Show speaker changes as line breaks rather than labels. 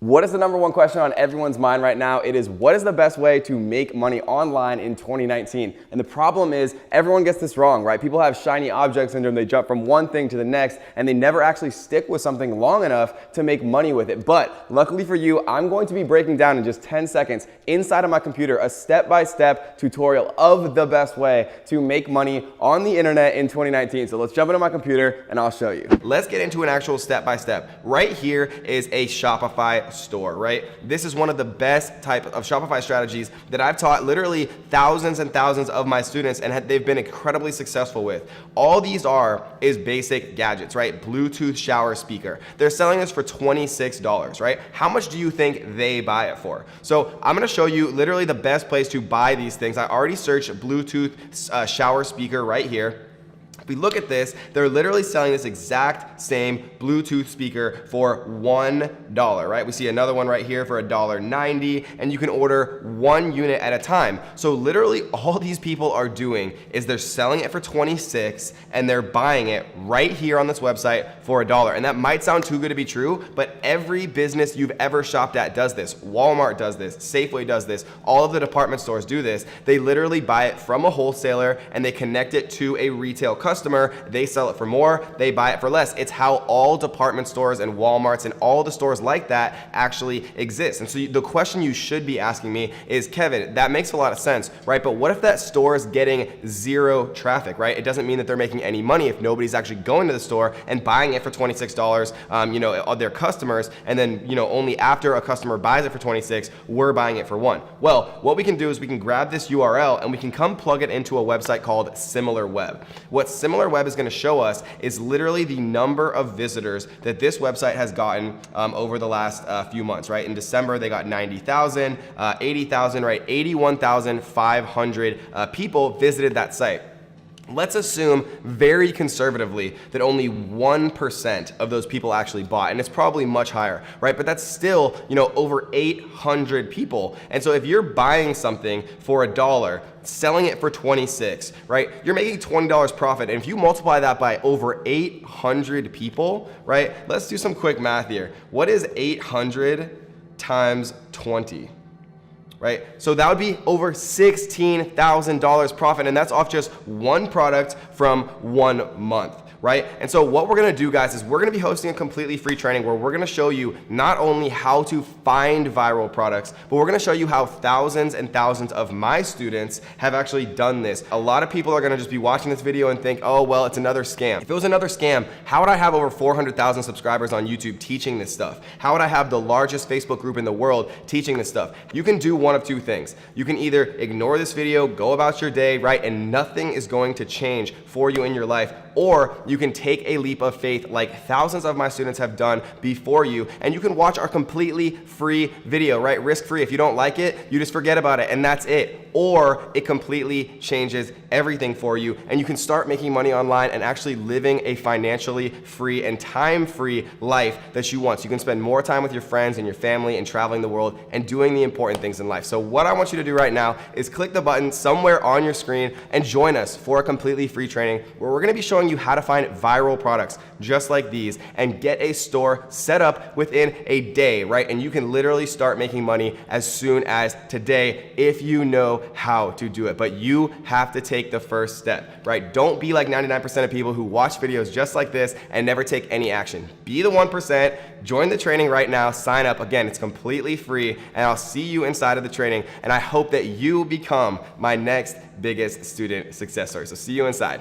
What is the number one question on everyone's mind right now? It is, what is the best way to make money online in 2019? And the problem is everyone gets this wrong, right? People have shiny object syndrome. They jump from one thing to the next and they never actually stick with something long enough to make money with it. But luckily for you, I'm going to be breaking down in just 10 seconds inside of my computer a step-by-step tutorial of the best way to make money on the internet in 2019. So let's jump into my computer and I'll show you. Let's get into an actual step-by-step. Right here is a Shopify store, right? This is one of the best type of Shopify strategies that I've taught literally thousands and thousands of my students, and they've been incredibly successful with. All these is basic gadgets, right? Bluetooth shower speaker. They're selling this for $26, right? How much do you think they buy it for? So I'm gonna show you literally the best place to buy these things. I already searched Bluetooth shower speaker right here. If we look at this, they're literally selling this exact same Bluetooth speaker for $1, right? We see another one right here for $1.90, and you can order one unit at a time. So literally all these people are doing is they're selling it for $26 and they're buying it right here on this website for $1. And that might sound too good to be true, but every business you've ever shopped at does this. Walmart does this, Safeway does this, all of the department stores do this. They literally buy it from a wholesaler and they connect it to a retail customer. They sell it for more, they buy it for less. It's how all department stores and Walmarts and all the stores like that actually exist. And so the question you should be asking me is, Kevin, that makes a lot of sense, right? But what if that store is getting zero traffic, right? It doesn't mean that they're making any money if nobody's actually going to the store and buying it for $26, their customers, and then, only after a customer buys it for $26, we're buying it for $1. Well, what we can do is we can grab this URL and we can come plug it into a website called SimilarWeb. What SimilarWeb is going to show us is literally the number of visitors that this website has gotten over the last few months, right? In December, they got 90,000, 80,000, right? 81,500 people visited that site. Let's assume very conservatively that only 1% of those people actually bought, and it's probably much higher, right? But that's still, over 800 people. And so if you're buying something for $1, selling it for $26, right? You're making $20 profit. And if you multiply that by over 800 people, right? Let's do some quick math here. What is 800 times 20? Right? So that would be over $16,000 profit, and that's off just one product from 1 month. Right? And so what we're gonna do, guys, is we're gonna be hosting a completely free training where we're gonna show you not only how to find viral products, but we're gonna show you how thousands and thousands of my students have actually done this. A lot of people are gonna just be watching this video and think, oh, well, it's another scam. If it was another scam, how would I have over 400,000 subscribers on YouTube teaching this stuff? How would I have the largest Facebook group in the world teaching this stuff? You can do one of two things. You can either ignore this video, go about your day, right, and nothing is going to change for you in your life, or you can take a leap of faith like thousands of my students have done before you, and you can watch our completely free video, right? Risk-free. If you don't like it, you just forget about it, and that's it. Or it completely changes everything for you, and you can start making money online and actually living a financially free and time-free life that you want. So you can spend more time with your friends and your family and traveling the world and doing the important things in life. So what I want you to do right now is click the button somewhere on your screen and join us for a completely free training where we're gonna be showing you how to find viral products just like these and get a store set up within a day, right? And you can literally start making money as soon as today if you know how to do it. But you have to take the first step, right? Don't be like 99% of people who watch videos just like this and never take any action. Be the 1%, join the training right now, sign up. Again, it's completely free, and I'll see you inside of the training, and I hope that you become my next biggest student success story. So see you inside.